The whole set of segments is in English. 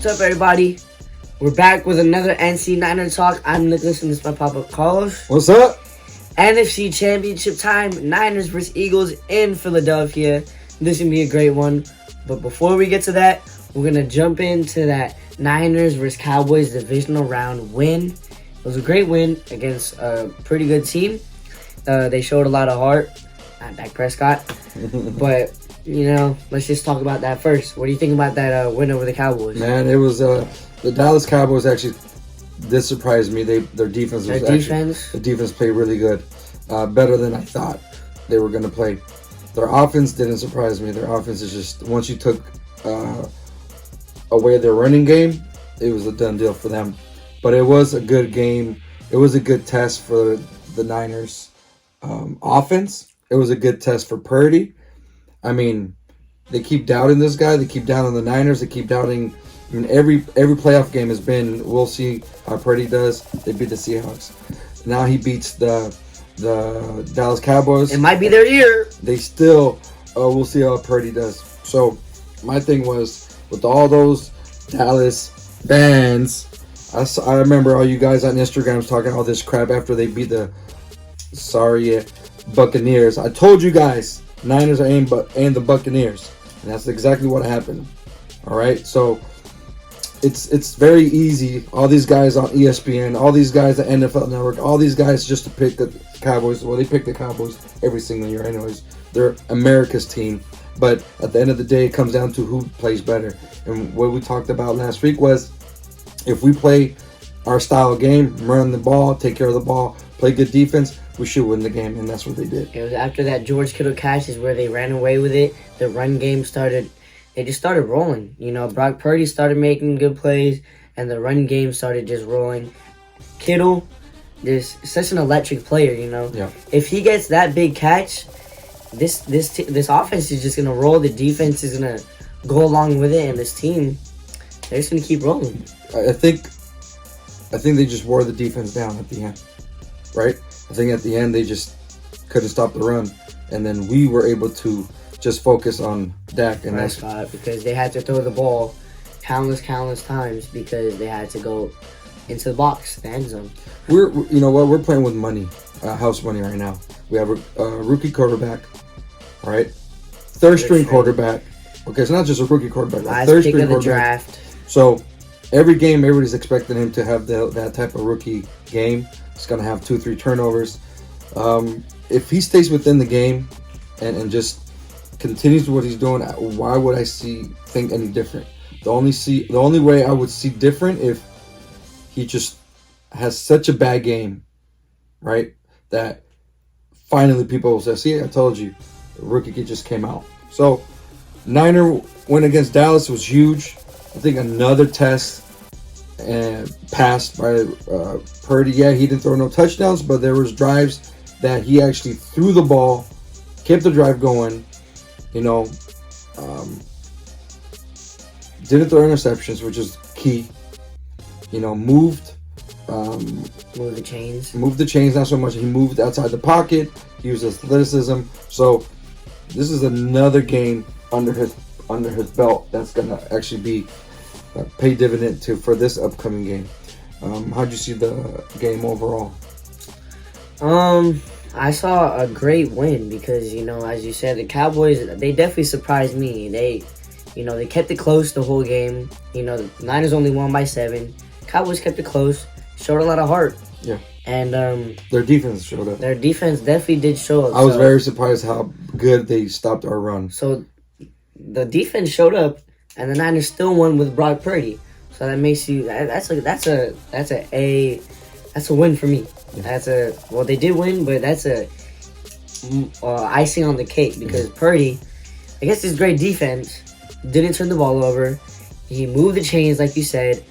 What's up, everybody? We're back with another NC Niner Talk. I'm Nicholas, and this is my papa Carlos. What's up? NFC Championship time, Niners versus Eagles in Philadelphia. This is going to be a great one. But before we get to that, we're going to jump into that Niners versus Cowboys divisional round win. It was a great win against a pretty good team. They showed a lot of heart. Not Dak Prescott. But, let's just talk about that first. What do you think about that win over the Cowboys? Man, it was the Dallas Cowboys actually did surprise me. Their defense was the defense played really good, better than I thought they were going to play. Their offense didn't surprise me. Their offense is just, once you took away their running game, it was a done deal for them. But it was a good game. It was a good test for the Niners offense. It was a good test for Purdy. I mean, they keep doubting this guy. They keep doubting the Niners. They keep doubting. I mean, every playoff game has been, we'll see how Purdy does. They beat the Seahawks. Now he beats the Dallas Cowboys. It might be their year. They still, we'll see how Purdy does. So my thing was, with all those Dallas fans, I remember all you guys on Instagram talking all this crap after they beat the Buccaneers. I told you guys, Niners are and the Buccaneers, and that's exactly what happened. All right, so it's very easy. All these guys on ESPN, all these guys at NFL Network, all these guys just to pick the Cowboys. Well, they pick the Cowboys every single year, anyways. They're America's team, but at the end of the day, it comes down to who plays better. And what we talked about last week was, if we play our style of game, run the ball, take care of the ball, play good defense, we should win the game, and that's what they did. It was after that George Kittle catch is where they ran away with it. The run game started. They just started rolling. Brock Purdy started making good plays, and the run game started just rolling. Kittle, is such an electric player. Yeah. If he gets that big catch, this offense is just gonna roll. The defense is gonna go along with it, and this team, they're just gonna keep rolling. I think they just wore the defense down at the end, right? I think at the end they just couldn't stop the run, and then we were able to just focus on Dak and Prescott, because they had to throw the ball countless times because they had to go into the box, the end zone. We're playing with money, house money right now. We have a rookie quarterback, right? Third string quarterback. Okay, it's not just a rookie quarterback. Last third pick string of the quarterback. draft. So every game, everybody's expecting him to have that type of rookie game. He's gonna have 2-3 turnovers. If he stays within the game and just continues what he's doing, why would I think any different? The only way I would see different if he just has such a bad game, right? That finally people will say, "See, I told you, the rookie kid just came out." So Niner win against Dallas was huge. I think another test and passed by Purdy. Yeah, he didn't throw no touchdowns, but there was drives that he actually threw the ball, kept the drive going. Didn't throw interceptions, which is key. Moved the chains, not so much. He moved outside the pocket. He used athleticism. So this is another game under his belt that's gonna actually be pay dividend for this upcoming game. How'd you see the game overall? I saw a great win because, as you said, the Cowboys, they definitely surprised me. They kept it close the whole game. The Niners only won by 7. Cowboys kept it close, showed a lot of heart. Yeah. And their defense showed up. Their defense definitely did show up. I was very surprised how good they stopped our run. So the defense showed up, and the Niners still won with Brock Purdy. So that makes you that's a win for me. Yeah. They did win, but that's a icing on the cake because Purdy, against his great defense, didn't turn the ball over. He moved the chains, like you said,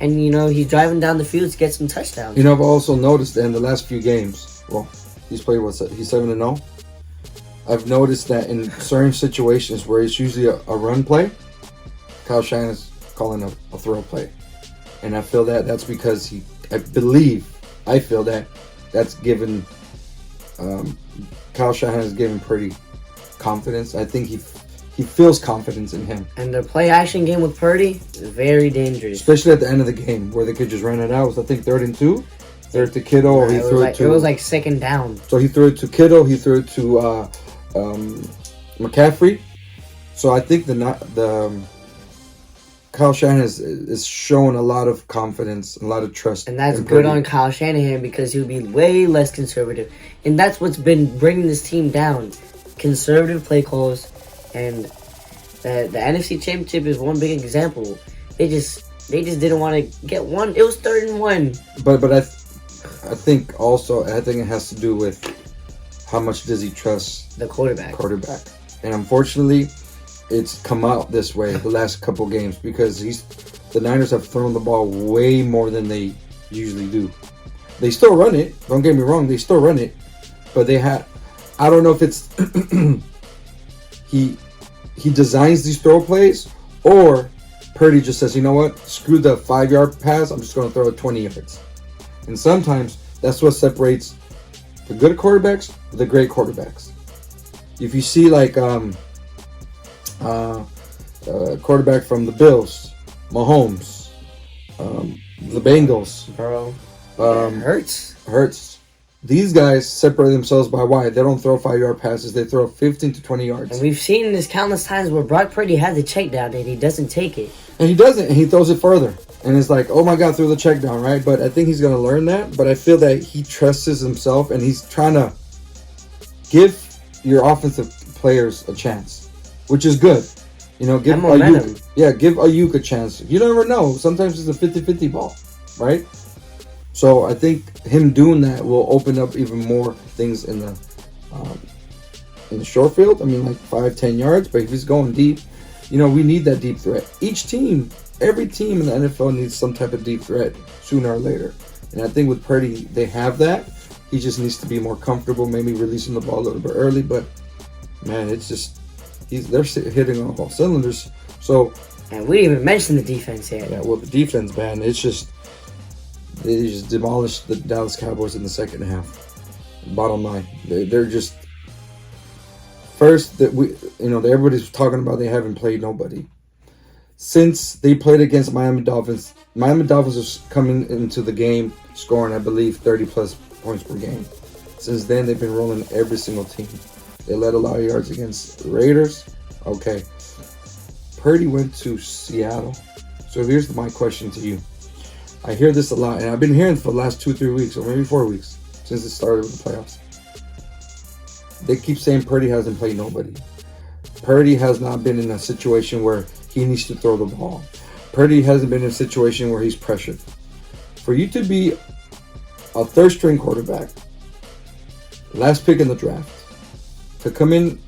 and he's driving down the field to get some touchdowns. I've also noticed that in the last few games, he's played he's 7-0. I've noticed that in certain situations where it's usually a run play, Kyle Shanahan is calling a throw play, and I feel that that's because I feel that that's given Kyle Shanahan has given Purdy confidence. I think he feels confidence in him. And the play action game with Purdy is very dangerous. Especially at the end of the game where they could just run it out. It was, I think, 3rd and 2. Threw it to Kittle. Or he threw it to. It was like 2nd down. So he threw it to Kittle. He threw it to McCaffrey. So I think the Kyle Shanahan is showing a lot of confidence, a lot of trust. And that's good on Kyle Shanahan because he'll be way less conservative. And that's what's been bringing this team down. Conservative play calls. And the NFC Championship is one big example. They just didn't want to get one. It was 3rd and 1. But I think it has to do with how much does he trust the quarterback. And unfortunately, it's come out this way the last couple games because the Niners have thrown the ball way more than they usually do. They still run it. Don't get me wrong. They still run it. But I don't know if it's he designs these throw plays or Purdy just says, you know what? Screw the 5-yard pass. I'm just going to throw it 20 yards. And sometimes that's what separates the good quarterbacks from the great quarterbacks. If you see like quarterback from the Bills, Mahomes, the Bengals, Bro, Hurts. These guys separate themselves by why they don't throw 5-yard passes; they throw 15 to 20 yards. And we've seen this countless times where Brock Purdy has the check down and he doesn't take it. And he doesn't, and he throws it further. And it's like, oh my God, threw the check down, right? But I think he's going to learn that. But I feel that he trusts himself, and he's trying to give your offensive players a chance, which is good. You know, give Ayuk a chance. You never know. Sometimes it's a 50-50 ball, right? So I think him doing that will open up even more things in the short field. I mean, like 5-10 yards. But if he's going deep, you know, we need that deep threat. Every team in the NFL needs some type of deep threat sooner or later. And I think with Purdy, they have that. He just needs to be more comfortable, maybe releasing the ball a little bit early. But man, it's just they're hitting on all cylinders. So, and we didn't even mention the defense yet. Yeah, well, the defense, man, it's just. They just demolished the Dallas Cowboys in the second half. Bottom line, they're just first that everybody's talking about they haven't played nobody since they played against Miami Dolphins. Miami Dolphins was coming into the game scoring, I believe, 30+ points per game. Since then, they've been rolling every single team. They led a lot of yards against the Raiders. Okay, Purdy went to Seattle. So here's my question to you. I hear this a lot, and I've been hearing it for the last 2-3 weeks, or maybe 4 weeks, since it started with the playoffs. They keep saying Purdy hasn't played nobody. Purdy has not been in a situation where he needs to throw the ball. Purdy hasn't been in a situation where he's pressured. For you to be a third-string quarterback, last pick in the draft, to come in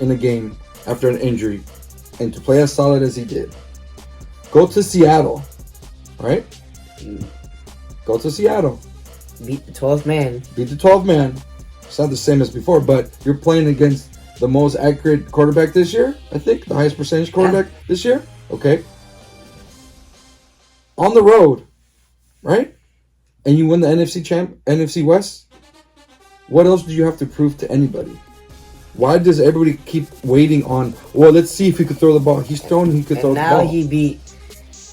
a game after an injury, and to play as solid as he did, go to Seattle. Right? Go to Seattle. Beat the 12th man. It's not the same as before, but you're playing against the most accurate quarterback this year, I think. The highest percentage quarterback this year. Okay. On the road. Right? And you win the NFC West. What else do you have to prove to anybody? Why does everybody keep waiting on, well, let's see if he could throw the ball. He's thrown, he could throw the ball.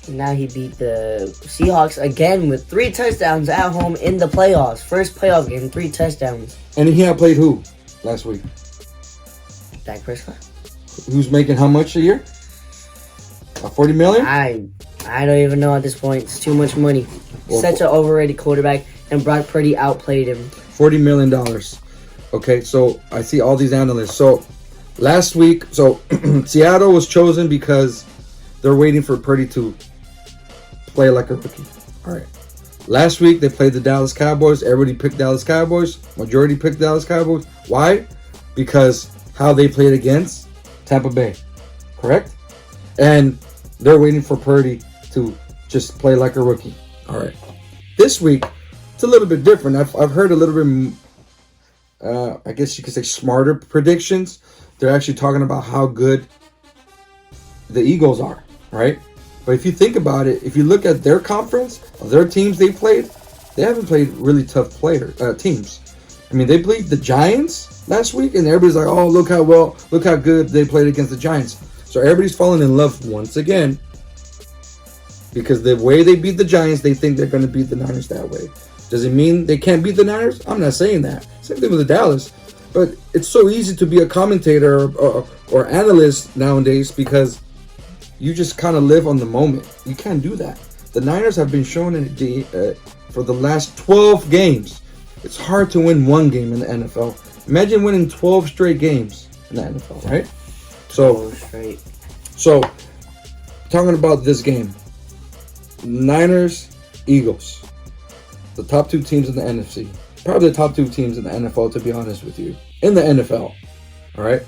Now he beat the Seahawks again with 3 touchdowns at home in the playoffs. First playoff game, 3 touchdowns. And he had played who last week? Dak Prescott. Who's making how much a year? $40 million? I don't even know at this point. It's too much money. Well, such an overrated quarterback, and Brock Purdy outplayed him. $40 million. Okay, so I see all these analysts. So last week, Seattle was chosen because they're waiting for Purdy to play like a rookie. All right. Last week, they played the Dallas Cowboys. Everybody picked Dallas Cowboys. Majority picked Dallas Cowboys. Why? Because how they played against Tampa Bay. Correct? And they're waiting for Purdy to just play like a rookie. All right. This week, it's a little bit different. I've heard a little bit, I guess you could say, smarter predictions. They're actually talking about how good the Eagles are, right? But if you think about it, if you look at their conference, of their teams they played, they haven't played really tough teams. I mean, they played the Giants last week, and everybody's like, "Oh, look how good they played against the Giants." So everybody's falling in love once again because the way they beat the Giants, they think they're going to beat the Niners that way. Does it mean they can't beat the Niners? I'm not saying that. Same thing with the Dallas. But it's so easy to be a commentator or analyst nowadays because you just kind of live on the moment. You can't do that. The Niners have been shown for the last 12 games. It's hard to win one game in the NFL. Imagine winning 12 straight games in the NFL, right? So talking about this game, Niners, Eagles, the top two teams in the NFC, probably the top two teams in the NFL, to be honest with you, in the NFL. All right.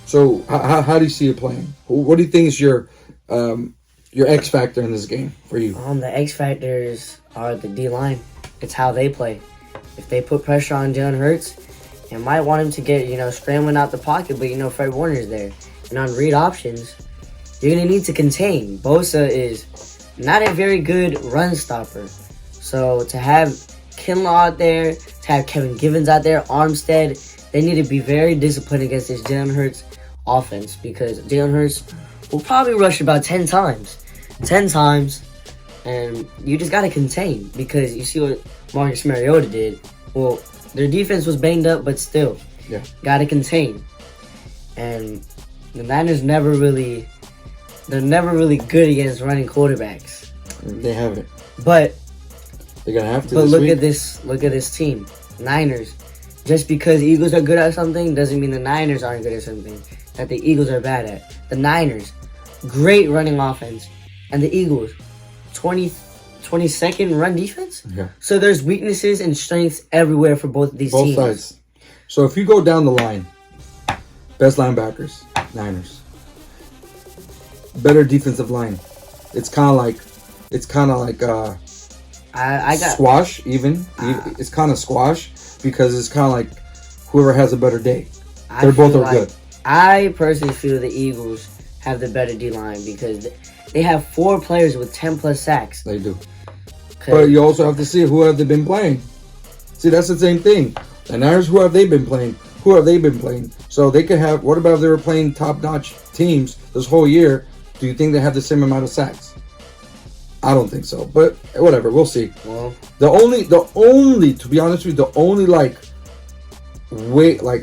So how do you see it playing? What do you think is your X factor in this game for you? The X factors are the D line. It's how they play. If they put pressure on Jalen Hurts, you might want him to get scrambling out the pocket, but Fred Warner's there. And on read options, you're gonna need to contain. Bosa is not a very good run stopper. So to have Kinlaw out there, to have Kevin Givens out there, Armstead, they need to be very disciplined against this Jalen Hurts offense because Jalen Hurts will probably rush about 10 times. 10 times. And you just got to contain because you see what Marcus Mariota did. Well, their defense was banged up, but still. Yeah. Got to contain. And the Niners they're never really good against running quarterbacks. They haven't. But they're gonna have to. But look at this team, Niners. Just because Eagles are good at something doesn't mean the Niners aren't good at something that the Eagles are bad at. The Niners, great running offense, and the Eagles, 22nd run defense. Yeah. So there's weaknesses and strengths everywhere for both of these teams. Both sides. So if you go down the line, best linebackers, Niners. Better defensive line. It's kind of like I got squash even. It's kind of squash because it's kind of like whoever has a better day. They're both good. I personally feel the Eagles have the better D-line because they have 4 players with 10 plus sacks. They do. But you also have to see who have they been playing. See, that's the same thing. The Niners, who have they been playing? Who have they been playing? So they could have. What about if they were playing top-notch teams this whole year? Do you think they have the same amount of sacks? I don't think so, but whatever, we'll see. Well, the only, to be honest with you, the only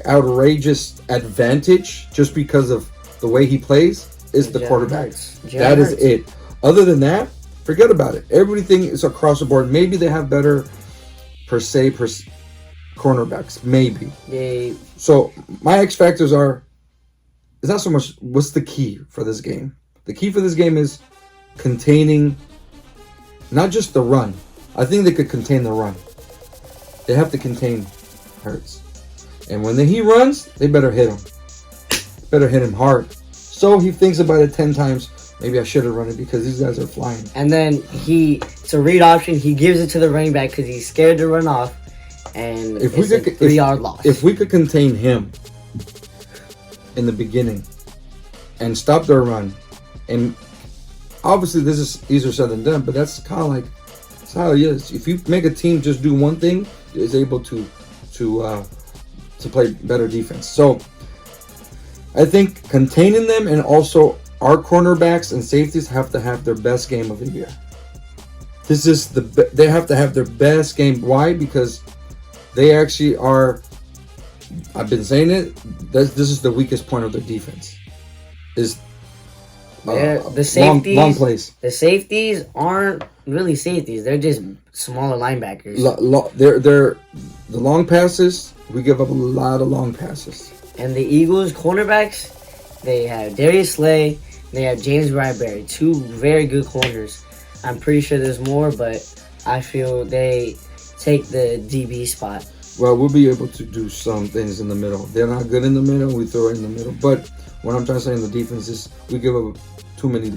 outrageous advantage just because of the way he plays is the quarterback. That is it. Other than that, forget about it. Everything is across the board. Maybe they have better per cornerbacks, maybe. So my X factors are. It's not so much what's the key for this game. The key for this game is containing. Not just the run. I think they could contain the run. They have to contain Hurts. And when he runs, they better hit him. Better hit him hard. So he thinks about it 10 times. Maybe I should have run it because these guys are flying. And then it's a read option. He gives it to the running back because he's scared to run off. And it's a 3-yard loss. If we could contain him in the beginning and stop their run, and obviously this is easier said than done, but that's kind of like that's how it is. If you make a team just do one thing, it's able to play better defense. So I think containing them and also our cornerbacks and safeties have to have their best game of the year. This is they have to have their best game. Why? Because they actually are. I've been saying it. This is the weakest point of their defense. Is the safeties, long plays. The safeties aren't really safeties. They're just smaller linebackers. They're the long passes. We give up a lot of long passes. And the Eagles cornerbacks, they have Darius Slay. They have James Bradbury. 2 very good corners. I'm pretty sure there's more, but I feel they take the DB spot. Well, we'll be able to do some things in the middle. They're not good in the middle. We throw it in the middle. But what I'm trying to say in the defense is we give up too many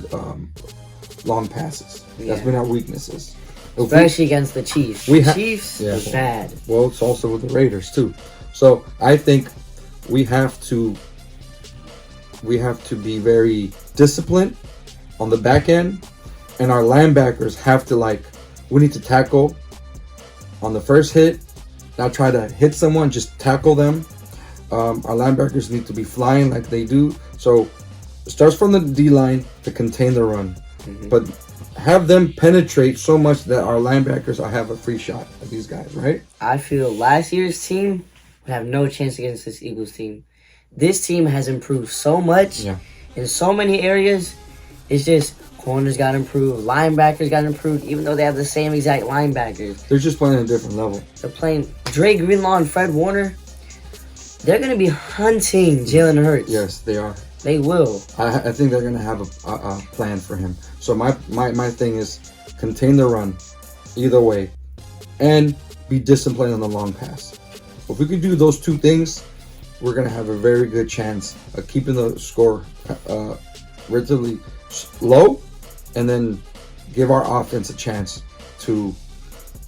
long passes. That's been our weaknesses. Especially against the Chiefs. The Chiefs are bad. Well, it's also with the Raiders too. So I think we have to be very disciplined on the back end, and our linebackers have to we need to tackle on the first hit not try to hit someone, just tackle them. Our linebackers need to be flying like they do. So it starts from the D-line to contain the run. But have them penetrate so much that our linebackers have a free shot at these guys, right? I feel last year's team would have no chance against this Eagles team. This team has improved so much in so many areas. It's just corners got improved, linebackers got improved, even though they have the same exact linebackers. They're just playing at a different level. They're playing Dre Greenlaw and Fred Warner. They're going to be hunting Jalen Hurts. Yes, they are. They will. I think they're going to have a plan for him. So my thing is contain the run either way and be disciplined on the long pass. If we could do those two things, we're going to have a very good chance of keeping the score relatively low and then give our offense a chance to...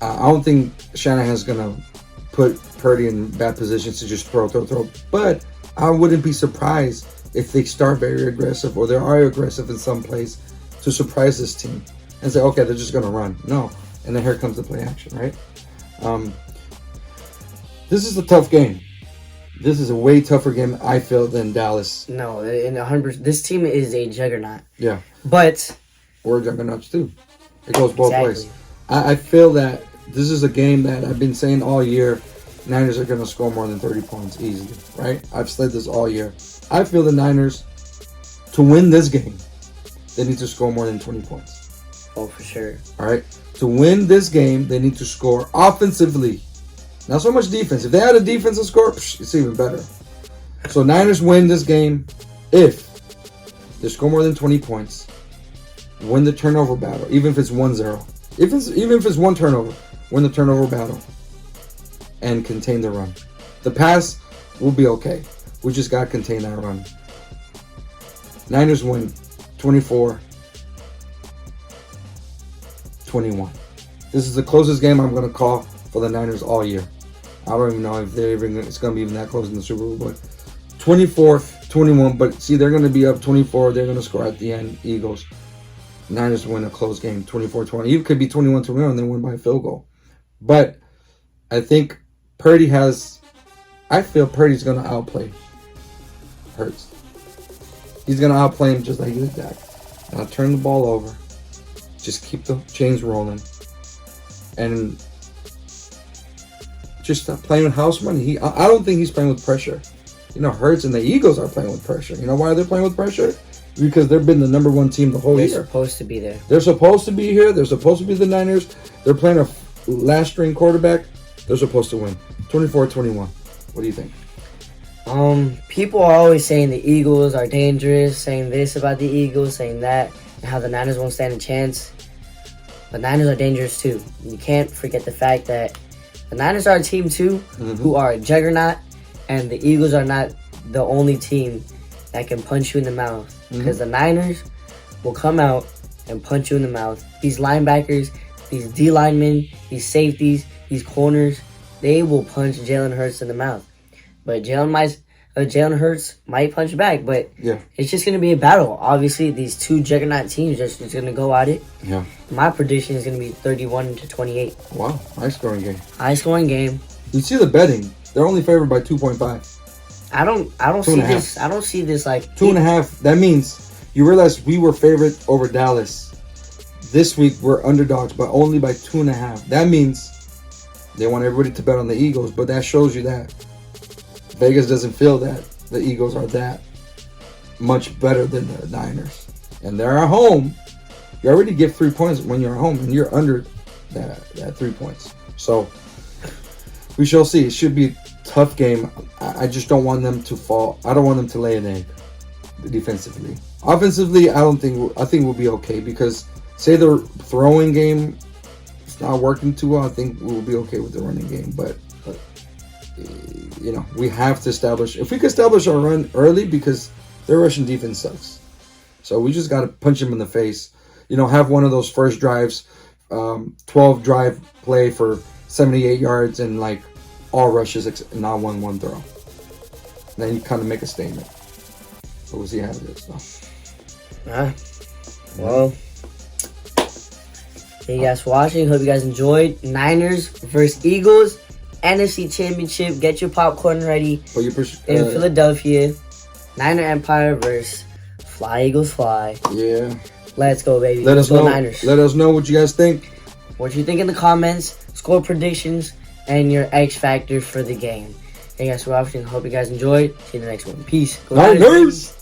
I don't think Shanahan's going to put Purdy in bad positions to just throw. But I wouldn't be surprised if they start very aggressive or they are aggressive in some place to surprise this team and say, okay, they're just going to run. No. And then here comes the play action, right? This is a tough game. This is a way tougher game, I feel, than Dallas. No, in 100%. This team is a juggernaut. Yeah. But... we're juggernauts, too. It goes both ways. I feel that this is a game that I've been saying all year. Niners are going to score more than 30 points easily, right? I've said this all year. I feel the Niners, to win this game, they need to score more than 20 points. Oh, for sure. All right? To win this game, they need to score offensively. Not so much defense. If they had a defensive score, it's even better. So Niners win this game if they score more than 20 points, win the turnover battle, even if it's 1-0. Even if it's one turnover, win the turnover battle and contain the run. The pass will be okay. We just got to contain that run. Niners win 24-21. This is the closest game I'm going to call for the Niners all year. I don't even know if it's going to be even that close in the Super Bowl, but 24-21. But see, they're going to be up 24. They're going to score at the end. Eagles. Niners win a close game, 24-20. It could be 21-21 and then win by a field goal. But I think I feel Purdy's going to outplay Hurts. He's going to outplay him just like he did that. Now turn the ball over. Just keep the chains rolling. And just stop playing with house money. I don't think he's playing with pressure. You know, Hurts and the Eagles are playing with pressure. You know why they're playing with pressure? Because they've been the number one team the whole year. They're supposed to be there. They're supposed to be here. They're supposed to be the Niners. They're playing a last string quarterback. They're supposed to win. 24-21. What do you think? People are always saying the Eagles are dangerous, saying this about the Eagles, saying that, and how the Niners won't stand a chance. But Niners are dangerous too. You can't forget the fact that the Niners are a team too, who are a juggernaut, and the Eagles are not the only team that can punch you in the mouth. Because the Niners will come out and punch you in the mouth. These linebackers, these D linemen, these safeties, these corners, they will punch Jalen Hurts in the mouth. But Jalen Hurts might punch back, but it's just going to be a battle. Obviously, these two juggernaut teams are just going to go at it. Yeah. My prediction is going to be 31-28. Wow, high scoring game. High scoring game. You see the betting; they're only favored by 2.5. I don't see this. I don't see this like 2.5. That means you realize we were favored over Dallas. This week we're underdogs, but only by 2.5. That means they want everybody to bet on the Eagles, but that shows you that Vegas doesn't feel that the Eagles are that much better than the Niners, and they're at home. You already get 3 points when you're at home, and you're under that 3 points. So we shall see. It should be a tough game. I just don't want them to fall. I don't want them to lay an egg defensively. Offensively, I think we'll be okay because say the throwing game is not working too well. I think we'll be okay with the running game, but you know, we have to establish. If we could establish our run early, because their Russian defense sucks, so we just got to punch them in the face. You know, have one of those first drives, 12 drive play for 78 yards and like all rushes, not one throw. And then you kind of make a statement. So we'll see how it is, though. Well, thank you guys for watching. Hope you guys enjoyed Niners versus Eagles. NFC Championship. Get your popcorn ready But you in Philadelphia. Niner Empire versus Fly Eagles Fly. Yeah. Let's go, baby. Let us know. Niners. Let us know what you guys think. What you think in the comments, score predictions, and your X factor for the game. Hey guys, we're watching. Hope you guys enjoyed. See you in the next one. Peace. Go Niners.